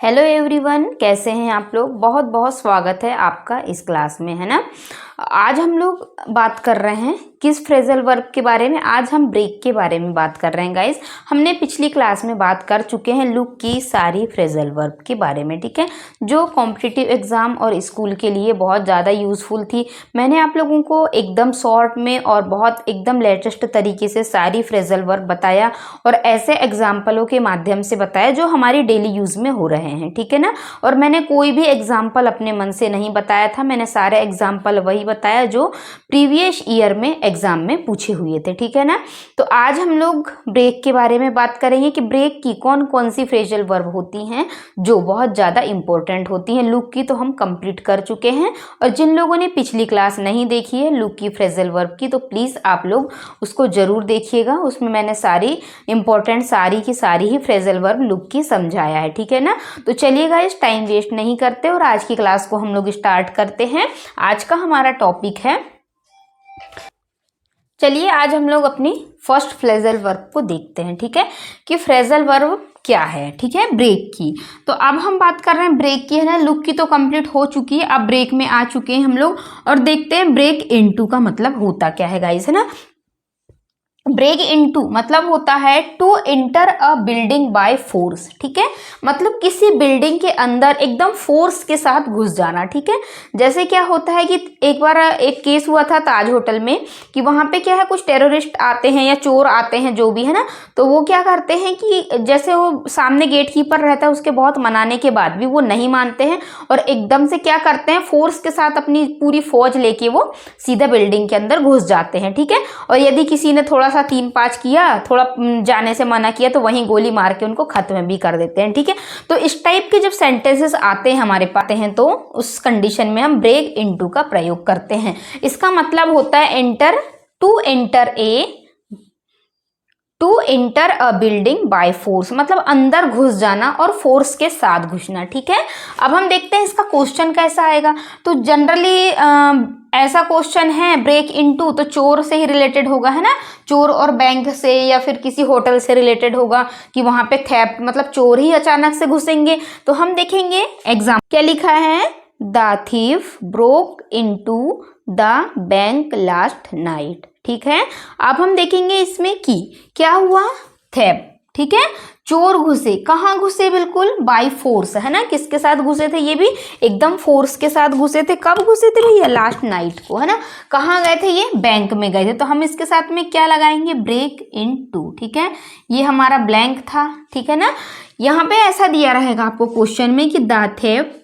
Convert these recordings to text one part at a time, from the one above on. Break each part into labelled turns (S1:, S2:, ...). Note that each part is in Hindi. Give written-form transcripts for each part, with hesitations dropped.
S1: हेलो एवरीवन, कैसे हैं आप लोग। बहुत बहुत स्वागत है आपका इस क्लास में, है ना। आज हम लोग बात कर रहे हैं किस फ्रेजल वर्ब के बारे में। आज हम ब्रेक के बारे में बात कर रहे हैं गाइस। हमने पिछली क्लास में बात कर चुके हैं लुक की सारी फ्रेजल वर्ब के बारे में, ठीक है, जो कॉम्पिटिटिव एग्जाम और स्कूल के लिए बहुत ज़्यादा यूज़फुल थी। मैंने आप लोगों को एकदम शॉर्ट में और बहुत एकदम लेटेस्ट तरीके से सारी फ्रेजल वर्ब बताया और ऐसे एग्जाम्पलों के माध्यम से बताया जो हमारी डेली यूज़ में हो रहे हैं, ठीक है ना। और मैंने कोई भी एग्जाम्पल अपने मन से नहीं बताया था, मैंने सारे एग्जाम्पल वही बताया जो प्रीवियस ईयर में एग्जाम में पूछे हुए थे, ठीक है ना। तो आज हम लोग ब्रेक के बारे में बात करेंगे कि ब्रेक की कौन कौन सी फ्रेजल वर्ब होती हैं जो बहुत ज़्यादा इंपॉर्टेंट होती हैं। लुक की तो हम कंप्लीट कर चुके हैं, और जिन लोगों ने पिछली क्लास नहीं देखी है लुक की फ्रेजल वर्ब की, तो प्लीज़ आप लोग उसको ज़रूर देखिएगा। उसमें मैंने सारी इंपॉर्टेंट सारी की सारी ही फ्रेजल वर्ब लुक की समझाया है, ठीक है ना। तो चलिए गाइस, टाइम वेस्ट नहीं करते और आज की क्लास को हम लोग स्टार्ट करते हैं। आज का हमारा टॉपिक है, चलिए आज हम लोग अपनी फर्स्ट फ्रेजल वर्ब को देखते हैं, ठीक है, कि फ्रेजल वर्ब क्या है, ठीक है, ब्रेक की। तो अब हम बात कर रहे हैं ब्रेक की, है ना। लुक की तो कंप्लीट हो चुकी है, अब ब्रेक में आ चुके हैं हम लोग और देखते हैं ब्रेक इनटू का मतलब होता क्या है गाइस, है ना। ब्रेक इनटू मतलब होता है to enter a building by force, ठीक है, मतलब किसी बिल्डिंग के अंदर एकदम फोर्स के साथ घुस जाना, ठीक है। जैसे क्या होता है कि एक बार एक केस हुआ था ताज होटल में कि वहां पे क्या है, कुछ टेररिस्ट आते हैं या चोर आते हैं जो भी है ना, तो वो क्या करते हैं कि जैसे वो सामने गेट कीपर रहता है, उसके बहुत मनाने के बाद भी वो नहीं मानते हैं और एकदम से क्या करते हैं, फोर्स के साथ अपनी पूरी फौज लेके वो सीधा बिल्डिंग के अंदर घुस जाते हैं, ठीक है। और यदि किसी ने थोड़ा सा 3-5 किया, थोड़ा जाने से मना किया, तो वहीं गोली मार के उनको खत्म भी कर देते हैं, ठीक है। तो इस टाइप के जब सेंटेंसेस आते हैं हमारे पास हैं, तो उस कंडीशन में हम ब्रेक इनटू का प्रयोग करते हैं। इसका मतलब होता है enter to enter a building by force, मतलब अंदर घुस जाना और फोर्स के साथ घुसना, ठीक है। अब हम देखते हैं इसका क्वेश्चन कैसा आएगा। तो जनरली ऐसा क्वेश्चन है ब्रेक इनटू, तो चोर से ही रिलेटेड होगा, है ना। चोर और बैंक से या फिर किसी होटल से रिलेटेड होगा कि वहां पे थेफ्ट मतलब चोर ही अचानक से घुसेंगे। तो हम देखेंगे एग्जाम क्या लिखा है, the thief broke into the bank last night, ठीक है। अब हम देखेंगे इसमें कि क्या हुआ, थेफ्ट, ठीक है, चोर घुसे, कहाँ घुसे, बिल्कुल बाय फोर्स, है ना। किसके साथ घुसे थे, ये भी एकदम फोर्स के साथ घुसे थे। कब घुसे थे भैया, लास्ट नाइट को, है ना। कहाँ गए थे, ये बैंक में गए थे। तो हम इसके साथ में क्या लगाएंगे, ब्रेक इनटू, ठीक है। ये हमारा ब्लैंक था, ठीक है ना। यहाँ पे ऐसा दिया रहेगा आपको क्वेश्चन में कि द थेफ्ट,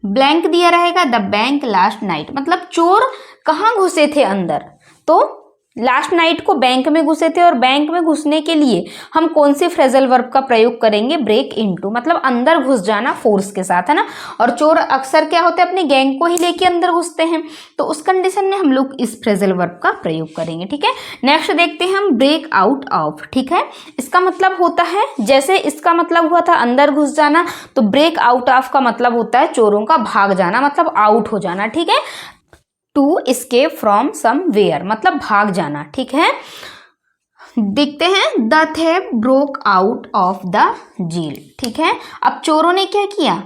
S1: ब्लैंक दिया रहेगा द बैंक लास्ट नाइट, मतलब चोर कहाँ घुसे थे अंदर, तो लास्ट नाइट को बैंक में घुसे थे। और बैंक में घुसने के लिए हम कौन सी फ्रेजल वर्ब का प्रयोग करेंगे, ब्रेक इनटू, मतलब अंदर घुस जाना फोर्स के साथ, है ना। और चोर अक्सर क्या होते हैं, अपने गैंग को ही लेके अंदर घुसते हैं, तो उस कंडीशन में हम लोग इस फ्रेजल वर्ब का प्रयोग करेंगे, ठीक है। नेक्स्ट देखते हैं हम ब्रेक आउट ऑफ, ठीक है। इसका मतलब होता है, जैसे इसका मतलब हुआ था अंदर घुस जाना, तो ब्रेक आउट ऑफ का मतलब होता है चोरों का भाग जाना, मतलब आउट हो जाना, ठीक है। टू एस्केप फ्रॉम समवेयर, मतलब भाग जाना, ठीक है। देखते हैं, the theft broke out of the jail, ठीक है। अब चोरों ने क्या किया,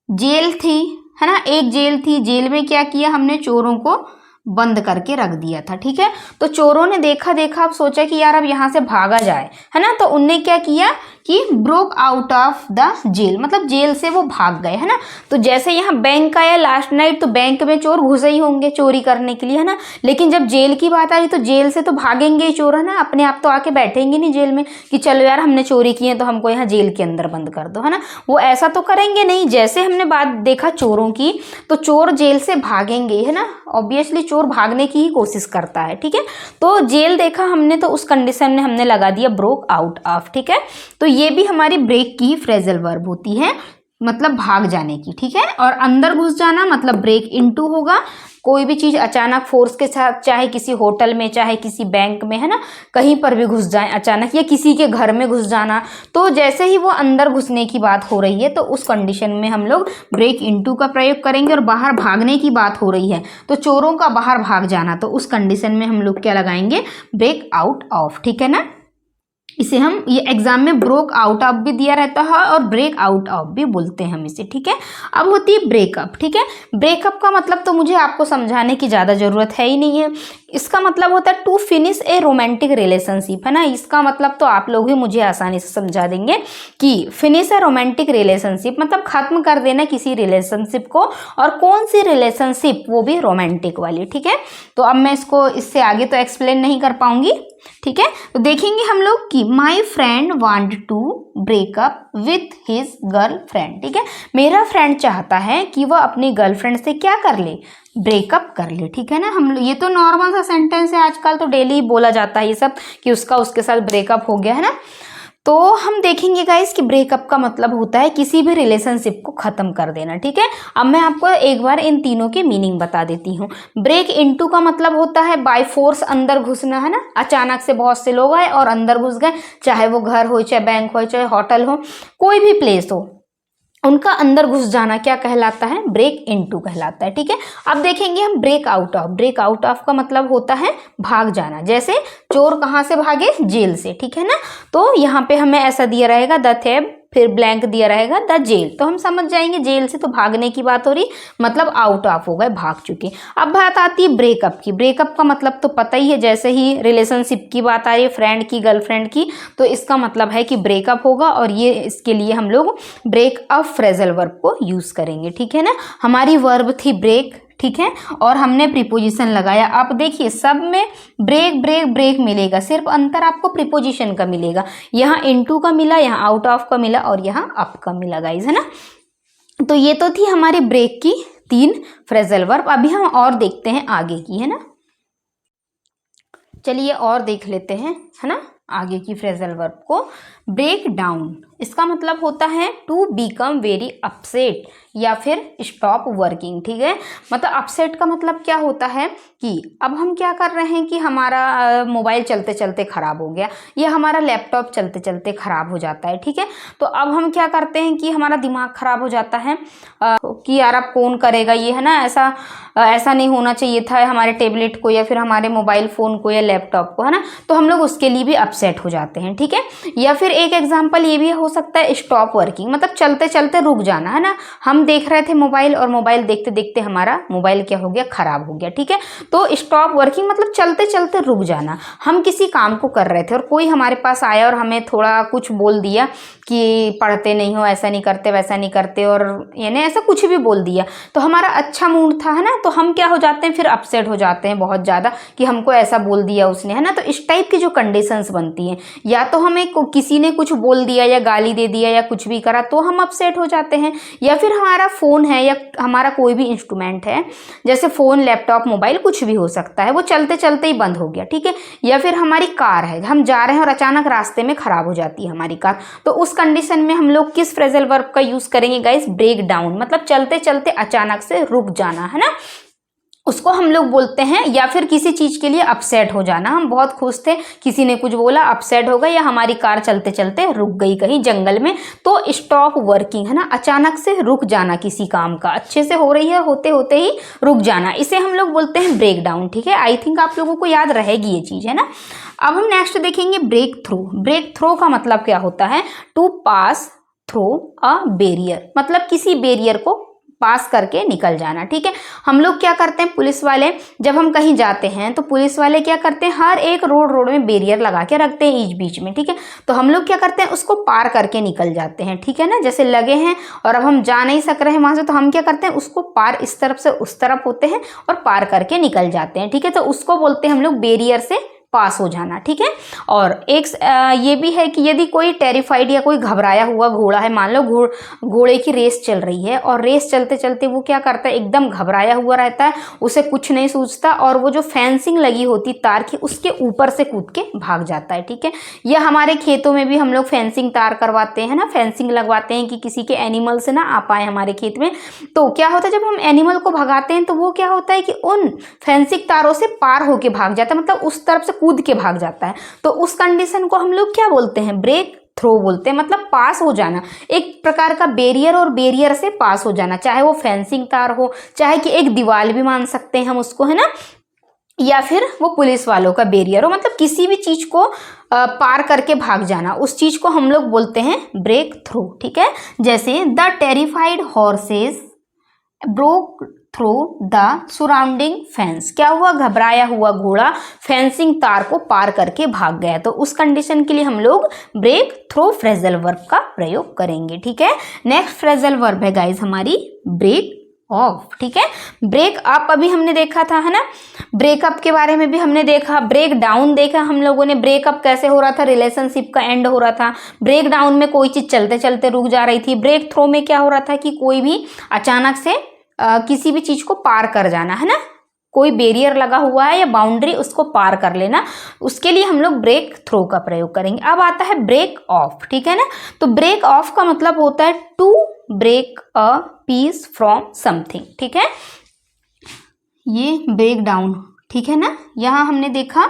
S1: जेल थी, है ना, एक जेल थी, जेल में क्या किया हमने, चोरों को बंद करके रख दिया था, ठीक है। तो चोरों ने देखा अब सोचा कि यार अब यहाँ से भागा जाए, है ना। तो उनने क्या किया कि broke out of the jail, मतलब जेल से वो भाग गए, है ना। तो जैसे यहाँ बैंक आया लास्ट नाइट, तो बैंक में चोर घुसे ही होंगे चोरी करने के लिए, है ना। लेकिन जब जेल की बात आई तो जेल से तो भागेंगे ही चोर, है ना, अपने आप तो आके बैठेंगे नहीं जेल में कि चलो यार हमने चोरी की है तो हमको यहाँ जेल के अंदर बंद कर दो, है ना। वो ऐसा तो करेंगे नहीं। जैसे हमने बात देखा चोरों की, तो चोर जेल से भागेंगे, है ना, ऑब्वियसली चोर भागने की ही कोशिश करता है, ठीक है। तो जेल देखा हमने, तो उस कंडीशन में हमने लगा दिया ब्रोक आउट ऑफ, ठीक है। तो ये भी हमारी ब्रेक की फ्रेजल वर्ब होती है, मतलब भाग जाने की, ठीक है। और अंदर घुस जाना मतलब ब्रेक इनटू होगा। कोई भी चीज अचानक फोर्स के साथ, चाहे किसी होटल में, चाहे किसी बैंक में, है ना, कहीं पर भी घुस जाए अचानक, या किसी के घर में घुस जाना, तो जैसे ही वो अंदर घुसने की बात हो रही है तो उस कंडीशन में हम लोग ब्रेक इनटू का प्रयोग करेंगे। और बाहर भागने की बात हो रही है तो चोरों का बाहर भाग जाना, तो उस कंडीशन में हम लोग क्या लगाएंगे, ब्रेक आउट ऑफ, ठीक है ना। इसे हम ये एग्जाम में ब्रोक आउट ऑफ भी दिया रहता है और ब्रेक आउट ऑफ भी बोलते हैं हम इसे, ठीक है। अब होती है ब्रेकअप, ठीक है। ब्रेकअप का मतलब तो मुझे आपको समझाने की ज़्यादा ज़रूरत है ही नहीं है। इसका मतलब होता है to finish a romantic relationship, है ना। इसका मतलब तो आप लोग भी मुझे आसानी से समझा देंगे कि फिनिश ए रोमांटिक रिलेशनशिप मतलब खत्म कर देना किसी रिलेशनशिप को, और कौन सी रिलेशनशिप, वो भी रोमांटिक वाली, ठीक है। तो अब मैं इसको इससे आगे तो एक्सप्लेन नहीं कर पाऊंगी, ठीक है। तो देखेंगे हम लोग कि my friend want to breakup with his girlfriend, ठीक है। मेरा फ्रेंड चाहता है कि वह अपनी गर्लफ्रेंड से क्या कर ले, ब्रेकअप कर ले, ठीक है ना। हम ये तो नॉर्मल सा सेंटेंस है, आजकल तो डेली बोला जाता है ये सब कि उसका उसके साथ ब्रेकअप हो गया, है ना। तो हम देखेंगे गाइस कि ब्रेकअप का मतलब होता है किसी भी रिलेशनशिप को खत्म कर देना, ठीक है। अब मैं आपको एक बार इन तीनों के मीनिंग बता देती हूँ। ब्रेक इनटू का मतलब होता है बाय फोर्स अंदर घुसना, है ना। अचानक से बहुत से लोग आए और अंदर घुस गए, चाहे वो घर हो, चाहे बैंक हो, चाहे होटल हो, कोई भी प्लेस हो, उनका अंदर घुस जाना क्या कहलाता है, ब्रेक इनटू कहलाता है, ठीक है। अब देखेंगे हम break out of. Break out of का मतलब होता है भाग जाना, जैसे चोर कहाँ से भागे, जेल से, ठीक है ना। तो यहाँ पे हमें ऐसा दिया रहेगा द थेब, फिर ब्लैंक दिया रहेगा द जेल, तो हम समझ जाएंगे जेल से तो भागने की बात हो रही, मतलब आउट ऑफ हो गए, भाग चुके। अब बात आती है ब्रेकअप की। ब्रेकअप का मतलब तो पता ही है, जैसे ही रिलेशनशिप की बात आ रही है, फ्रेंड की, गर्लफ्रेंड की, तो इसका मतलब है कि ब्रेकअप होगा, और ये इसके लिए हम लोग ब्रेकअप फ्रेजल वर्ब को यूज करेंगे, ठीक है ना। हमारी वर्ब थी ब्रेक, ठीक है, और हमने प्रीपोजिशन लगाया। आप देखिए सब में ब्रेक ब्रेक ब्रेक मिलेगा, सिर्फ अंतर आपको प्रीपोजिशन का मिलेगा। यहाँ इनटू का मिला, यहाँ आउट ऑफ का मिला, और यहाँ अप का मिला गाइज, है ना। तो ये तो थी हमारी ब्रेक की 3 फ्रेजल वर्ब। अभी हम और देखते हैं आगे की, है ना। चलिए और देख लेते हैं, है ना, आगे की फ्रेजल वर्ब को। ब्रेक डाउन, इसका मतलब होता है टू बिकम वेरी अपसेट या फिर स्टॉप वर्किंग, ठीक है। मतलब अपसेट का मतलब क्या होता है कि अब हम क्या कर रहे हैं कि हमारा मोबाइल चलते चलते ख़राब हो गया, या हमारा लैपटॉप चलते चलते ख़राब हो जाता है, ठीक है। तो अब हम क्या करते हैं कि हमारा दिमाग ख़राब हो जाता है कि यार अब कौन करेगा ये, है ना। ऐसा नहीं होना चाहिए था हमारे टेबलेट को, या फिर हमारे मोबाइल फ़ोन को, या लैपटॉप को, है ना। तो हम लोग उसके लिए भी अपसेट हो जाते हैं, ठीक है। या फिर एक एग्जाम्पल ये भी हो सकता है स्टॉप वर्किंग, मतलब चलते चलते रुक जाना, है ना। हम देख रहे थे मोबाइल, और मोबाइल देखते देखते हमारा मोबाइल क्या हो गया, खराब हो गया, ठीक है। तो स्टॉप वर्किंग मतलब चलते चलते रुक जाना। हम किसी काम को कर रहे थे और कोई हमारे पास आया और हमें थोड़ा कुछ बोल दिया कि पढ़ते नहीं हो, ऐसा नहीं करते, वैसा नहीं करते, और यानी ऐसा कुछ भी बोल दिया, तो हमारा अच्छा मूड था, है ना। तो हम क्या हो जाते हैं, फिर अपसेट हो जाते हैं बहुत ज़्यादा कि हमको ऐसा बोल दिया उसने, है ना। तो इस टाइप की जो कंडीशंस बनती हैं, या तो हमें किसी ने कुछ बोल दिया या गाली दे दिया या कुछ भी करा तो हम अपसेट हो जाते हैं, या फिर हमारा फ़ोन है या हमारा कोई भी इंस्ट्रूमेंट है, जैसे फ़ोन, लैपटॉप, मोबाइल, कुछ भी हो सकता है, वो चलते चलते ही बंद हो गया, ठीक है। या फिर हमारी कार है, हम जा रहे हैं और अचानक रास्ते में ख़राब हो जाती है हमारी कार, तो उस कंडीशन में हम लोग किस फ्रेजल वर्ब का यूज़ करेंगे गाइस, ब्रेक डाउन, मतलब चलते चलते अचानक से रुक जाना, है ना, उसको हम लोग बोलते हैं। या फिर किसी चीज़ के लिए अपसेट हो जाना, हम बहुत खुश थे, किसी ने कुछ बोला, अपसेट हो गए, या हमारी कार चलते चलते रुक गई कहीं जंगल में, तो स्टॉप वर्किंग, है ना, अचानक से रुक जाना किसी काम का, अच्छे से हो रही है, होते होते ही रुक जाना, इसे हम लोग बोलते हैं ब्रेक डाउन, ठीक है। आई थिंक आप लोगों को याद रहेगी ये चीज़, है ना। अब हम नेक्स्ट देखेंगे ब्रेक थ्रू। ब्रेक थ्रू का मतलब क्या होता है, to pass through a barrier, मतलब किसी बैरियर को पास करके निकल जाना, ठीक है। हम लोग क्या करते हैं, पुलिस वाले जब हम कहीं जाते हैं तो पुलिस वाले क्या करते हैं, हर एक रोड में बैरियर लगा के रखते हैं बीच बीच में, ठीक है। तो हम लोग क्या करते हैं, उसको पार करके निकल जाते हैं, ठीक है ना। जैसे लगे हैं और अब हम जा नहीं सक रहे हैं वहां से, तो हम क्या करते हैं, उसको पार, इस तरफ से उस तरफ होते हैं और पार करके निकल जाते हैं, ठीक है। तो उसको बोलते हैं हम लोग बैरियर से पास हो जाना, ठीक है। और एक ये भी है कि यदि कोई टेरिफाइड या कोई घबराया हुआ घोड़ा है, मान लो घोड़े की रेस चल रही है, और रेस चलते चलते वो क्या करता है, एकदम घबराया हुआ रहता है, उसे कुछ नहीं सूझता, और वो जो फेंसिंग लगी होती तार की, उसके ऊपर से कूद के भाग जाता है, ठीक है। या हमारे खेतों में भी हम लोग फेंसिंग तार करवाते हैं ना, फेंसिंग लगवाते हैं कि किसी के एनिमल से ना आ पाए हमारे खेत में। तो क्या होता है, जब हम एनिमल को भगाते हैं तो वो क्या होता है कि उन फेंसिंग तारों से पार होके भाग जाता है, मतलब उस तरफ से कूद के भाग जाता है। तो उस कंडीशन को हम लोग क्या बोलते हैं, ब्रेक थ्रो बोलते हैं, मतलब पास हो जाना, एक प्रकार का बैरियर, और बैरियर से पास हो जाना, चाहे वो फेंसिंग तार हो, चाहे कि एक दीवार भी मान सकते हैं हम उसको, है ना। या फिर वो पुलिस वालों का बैरियर हो, मतलब किसी भी चीज को पार करके भाग जाना, उस चीज को हम लोग बोलते हैं ब्रेक थ्रू। ठीक है, जैसे the terrified horses broke through the surrounding fence, क्या हुआ, घबराया हुआ घोड़ा फेंसिंग तार को पार करके भाग गया। तो उस कंडीशन के लिए हम लोग ब्रेक थ्रू फ्रेजल वर्ब का प्रयोग करेंगे। ठीक है, नेक्स्ट फ्रेजल वर्ब है गाइज हमारी ब्रेक ऑफ। ठीक है, ब्रेक अप अभी हमने देखा था, है ना, ब्रेकअप के बारे में भी हमने देखा, ब्रेक डाउन देखा हम लोगों ने, ब्रेकअप कैसे हो रहा था, रिलेशनशिप का एंड हो रहा था, ब्रेक डाउन में कोई चीज चलते चलते रुक जा रही थी, ब्रेक थ्रू में क्या हो रहा था कि कोई भी अचानक से किसी भी चीज को पार कर जाना, है ना, कोई बैरियर लगा हुआ है या बाउंड्री, उसको पार कर लेना, उसके लिए हम लोग ब्रेक थ्रू का प्रयोग करेंगे। अब आता है ब्रेक ऑफ। ठीक है ना, तो ब्रेक ऑफ का मतलब होता है to break a piece from something. ठीक है, ये ब्रेक डाउन, ठीक है ना, यहाँ हमने देखा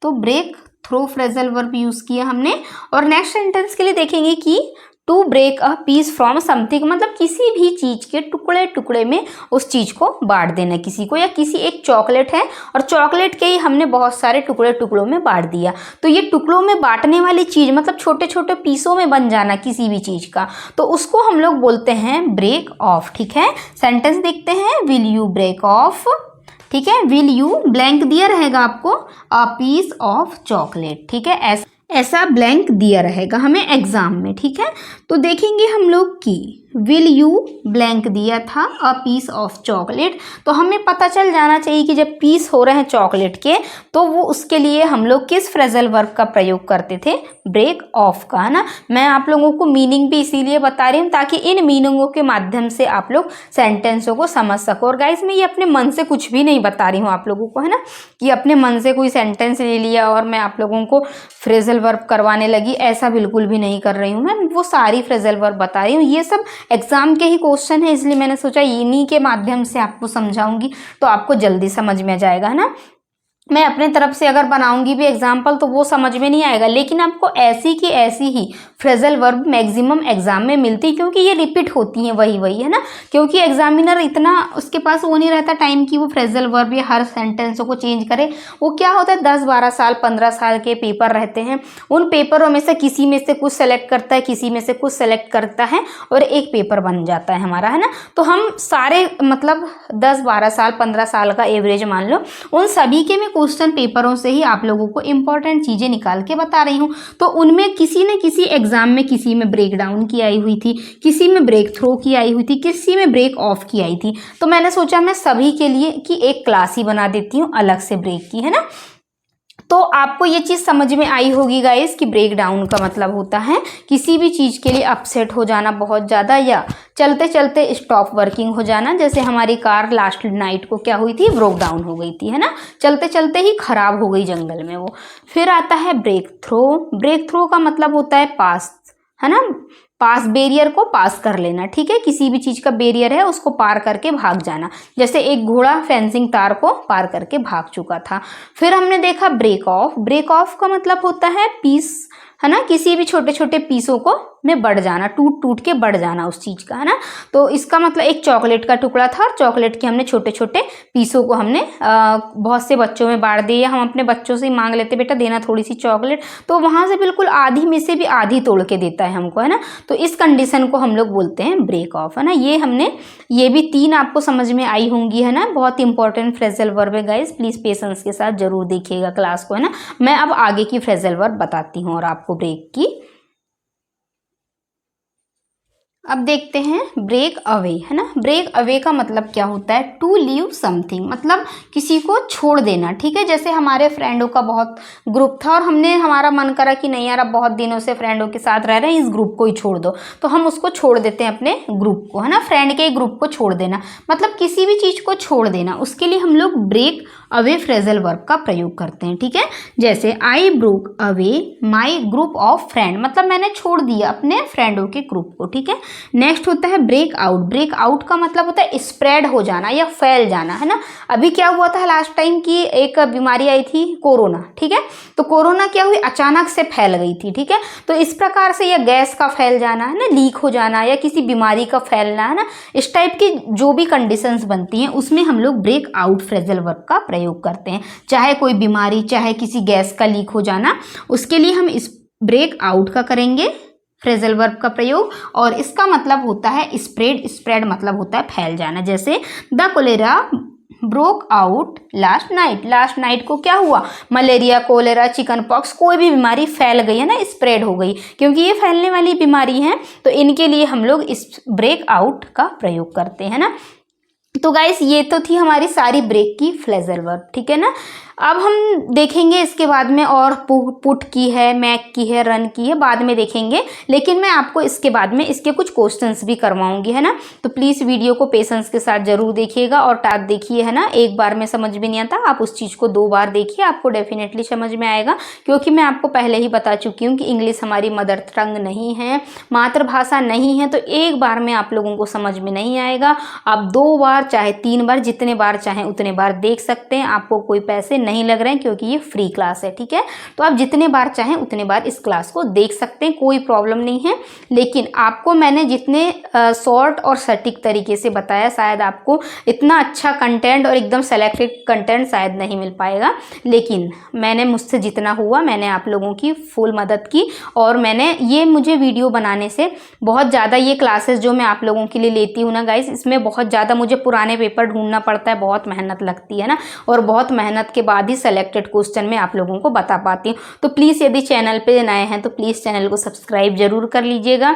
S1: तो break through phrasal verb use किया हमने। और नेक्स्ट सेंटेंस के लिए देखेंगे कि to break a piece from something, मतलब किसी भी चीज के टुकड़े टुकड़े में उस चीज को बांट देना किसी को, या किसी एक चॉकलेट है और चॉकलेट के ही हमने बहुत सारे टुकड़े टुकड़ों में बांट दिया, तो ये टुकड़ों में बांटने वाली चीज मतलब छोटे छोटे पीसों में बन जाना किसी भी चीज का, तो उसको हम लोग बोलते हैं ब्रेक ऑफ। ठीक है, सेंटेंस देखते हैं, विल यू ब्रेक ऑफ, ठीक है, विल यू ब्लैंक दिया रहेगा आपको अ पीस ऑफ चॉकलेट। ठीक है, ऐसा ब्लैंक दिया रहेगा हमें एग्जाम में। ठीक है, तो देखेंगे हम लोग कि विल यू ब्लैंक दिया था अ पीस ऑफ चॉकलेट, तो हमें पता चल जाना चाहिए कि जब पीस हो रहे हैं चॉकलेट के तो वो उसके लिए हम लोग किस फ्रेजल वर्ब का प्रयोग करते थे, ब्रेक ऑफ का, है ना। मैं आप लोगों को मीनिंग भी इसीलिए बता रही हूँ ताकि इन मीनिंगों के माध्यम से आप लोग सेंटेंसों को समझ सको। और गाइस मैं ये अपने मन से कुछ भी नहीं बता रही हूँ आप लोगों को, है ना, कि अपने मन से कोई सेंटेंस ले लिया और मैं आप लोगों को फ्रेजल वर्ब करवाने लगी, ऐसा बिल्कुल भी नहीं कर रही हूँ। मैं वो सारी फ्रेजल वर्ब बता रही हूँ, ये सब एग्जाम के ही क्वेश्चन है, इसलिए मैंने सोचा इन्हीं के माध्यम से आपको समझाऊंगी तो आपको जल्दी समझ में आ जाएगा, है ना। मैं अपने तरफ से अगर बनाऊंगी भी एग्जाम्पल तो वो समझ में नहीं आएगा, लेकिन आपको ऐसी की ऐसी ही फ्रेजल वर्ब मैक्सिमम एग्जाम में मिलती, क्योंकि ये रिपीट होती हैं वही वही, है ना, क्योंकि एग्जामिनर इतना उसके पास वो नहीं रहता टाइम कि वो फ्रेजल वर्ब या हर सेंटेंसों को चेंज करे। वो क्या होता है 10-12 साल 15 साल के पेपर रहते हैं, उन पेपरों में से किसी में से कुछ सेलेक्ट करता है, किसी में से कुछ सेलेक्ट करता है और एक पेपर बन जाता है हमारा, है ना। तो हम सारे मतलब 10-12 साल 15 साल का एवरेज मान लो, उन सभी के मैं क्वेश्चन पेपरों से ही आप लोगों को इंपॉर्टेंट चीजें निकाल के बता रही हूँ। तो उनमें किसी न किसी एग्जाम में किसी में ब्रेक डाउन की आई हुई थी, किसी में ब्रेक थ्रो की आई हुई थी, किसी में ब्रेक ऑफ की आई थी, तो मैंने सोचा मैं सभी के लिए कि एक क्लास ही बना देती हूँ अलग से ब्रेक की, है ना। तो आपको ये चीज़ समझ में आई होगी गाइस कि ब्रेक डाउन का मतलब होता है किसी भी चीज़ के लिए अपसेट हो जाना बहुत ज़्यादा, या चलते चलते स्टॉप वर्किंग हो जाना। जैसे हमारी कार लास्ट नाइट को क्या हुई थी, ब्रोक डाउन हो गई थी, है ना, चलते चलते ही खराब हो गई जंगल में वो। फिर आता है ब्रेक थ्रो। ब्रेक थ्रो का मतलब होता है पास, है ना, पास बैरियर को पास कर लेना। ठीक है, किसी भी चीज का बैरियर है उसको पार करके भाग जाना, जैसे एक घोड़ा फेंसिंग तार को पार करके भाग चुका था। फिर हमने देखा ब्रेक ऑफ। ब्रेक ऑफ का मतलब होता है पीस, है ना, किसी भी छोटे छोटे पीसों को में बढ़ जाना, टूट टूट के बढ़ जाना उस चीज का, है ना। तो इसका मतलब एक चॉकलेट का टुकड़ा था और चॉकलेट के हमने छोटे छोटे पीसों को हमने बहुत से बच्चों में बांट दिया। हम अपने बच्चों से ही मांग लेते बेटा देना थोड़ी सी चॉकलेट, तो वहां से बिल्कुल आधी में से भी आधी तोड़ के देता है हमको, है ना। तो इस कंडीशन को हम लोग बोलते हैं ब्रेक ऑफ, है ना। ये भी 3 आपको समझ में आई होंगी, है ना। बहुत इंपॉर्टेंट फ्रेजल वर्ब है गाइस, प्लीज पेशेंस के साथ जरूर देखिएगा क्लास को, है ना। मैं अब आगे की फ्रेजल वर्ब बताती हूँ और आपको ब्रेक की। अब देखते हैं ब्रेक अवे, है ना। ब्रेक अवे का मतलब क्या होता है, टू लीव समथिंग, मतलब किसी को छोड़ देना। ठीक है, जैसे हमारे फ्रेंडों का बहुत ग्रुप था और हमने हमारा मन करा कि नहीं यार अब बहुत दिनों से फ्रेंडों के साथ रह रहे हैं, इस ग्रुप को ही छोड़ दो, तो हम उसको छोड़ देते हैं अपने ग्रुप को, है ना। फ्रेंड के ग्रुप को छोड़ देना मतलब किसी भी चीज को छोड़ देना, उसके लिए हम लोग ब्रेक अवे फ्रेजल वर्ब का प्रयोग करते हैं। ठीक है, जैसे I broke away my group of friend, मतलब मैंने छोड़ दिया अपने फ्रेंडों के ग्रुप को। ठीक है, नेक्स्ट होता है ब्रेक आउट। ब्रेक आउट का मतलब होता है स्प्रेड हो जाना या फैल जाना, है ना। अभी क्या हुआ था लास्ट टाइम की एक बीमारी आई थी कोरोना, ठीक है। तो कोरोना क्या हुई, अचानक से फैल गई थी, ठीक है। तो इस प्रकार से, या गैस का फैल जाना, है ना, लीक हो जाना, या किसी बीमारी का फैलना, है ना, इस टाइप की जो भी कंडीशंस बनती हैं उसमें हम लोग ब्रेक आउट फ्रेजल वर्ब का प्रयोग करते हैं। चाहे कोई बीमारी, चाहे किसी गैस का लीक हो जाना, उसके लिए हम इस ब्रेक आउट का करेंगे फ्रेजल वर्ब का प्रयोग। और इसका मतलब होता है स्प्रेड। स्प्रेड मतलब होता है फैल जाना। जैसे the cholera broke out last night. Last night को क्या हुआ, मलेरिया, कोलेरा, चिकन पॉक्स, कोई भी बीमारी फैल गई, है ना, स्प्रेड हो गई। क्योंकि ये फैलने वाली बीमारी है तो इनके लिए हम लोग इस ब्रेक आउट का प्रयोग करते हैं ना। तो गाइस ये तो थी हमारी सारी ब्रेक की फ्रेजल वर्ब, ठीक है ना। अब हम देखेंगे इसके बाद में, और पुट की है, मैक की है, रन की है, बाद में देखेंगे। लेकिन मैं आपको इसके बाद में इसके कुछ क्वेश्चंस भी करवाऊंगी, है ना। तो प्लीज़ वीडियो को पेशेंस के साथ जरूर देखिएगा और टाट देखिए, है ना। एक बार में समझ में नहीं आता, आप उस चीज़ को 2 बार देखिए, आपको डेफिनेटली समझ में आएगा। क्योंकि मैं आपको पहले ही बता चुकी हूँ कि इंग्लिश हमारी मदर टंग नहीं है, मातृभाषा नहीं है, तो एक बार में आप लोगों को समझ में नहीं आएगा। आप 2 बार चाहे 3 बार, जितने बार चाहें उतने बार देख सकते हैं। आपको कोई पैसे नहीं लग रहे हैं क्योंकि ये फ्री क्लास है, ठीक है। तो आप जितने बार चाहें उतने बार इस क्लास को देख सकते हैं, कोई प्रॉब्लम नहीं है। लेकिन आपको मैंने जितने शॉर्ट और सटीक तरीके से बताया, शायद आपको इतना अच्छा कंटेंट और एकदम सेलेक्टेड कंटेंट शायद नहीं मिल पाएगा। लेकिन मैंने मुझसे जितना हुआ मैंने आप लोगों की फुल मदद की। और मैंने ये मुझे वीडियो बनाने से बहुत ज़्यादा, ये क्लासेस जो मैं आप लोगों के लिए लेती हूँ ना गाइस, इसमें बहुत ज़्यादा मुझे पुराने पेपर ढूंढना पड़ता है, बहुत मेहनत लगती है ना। और बहुत मेहनत के बाद ही सेलेक्टेड क्वेश्चन में आप लोगों को बता पाती हूँ। तो प्लीज़ यदि चैनल पे नए हैं तो प्लीज़ चैनल को सब्सक्राइब जरूर कर लीजिएगा,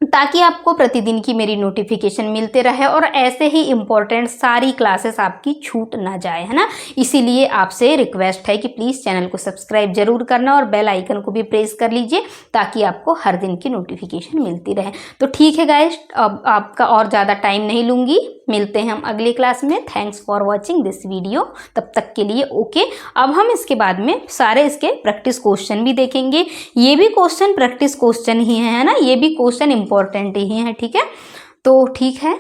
S1: ताकि आपको प्रतिदिन की मेरी नोटिफिकेशन मिलते रहे और ऐसे ही इम्पोर्टेंट सारी क्लासेस आपकी छूट ना जाए, है ना। इसीलिए आपसे रिक्वेस्ट है कि प्लीज़ चैनल को सब्सक्राइब जरूर करना और बेल आइकन को भी प्रेस कर लीजिए, ताकि आपको हर दिन की नोटिफिकेशन मिलती रहे। तो ठीक है गाइस, अब आपका और ज़्यादा टाइम नहीं लूँगी, मिलते हैं हम अगली क्लास में। Thanks for watching this video, तब तक के लिए ओके। अब हम इसके बाद में सारे इसके प्रैक्टिस क्वेश्चन भी देखेंगे। ये भी क्वेश्चन प्रैक्टिस क्वेश्चन ही है ना, ये भी क्वेश्चन इंपॉर्टेंट ही है, ठीक है। तो ठीक है।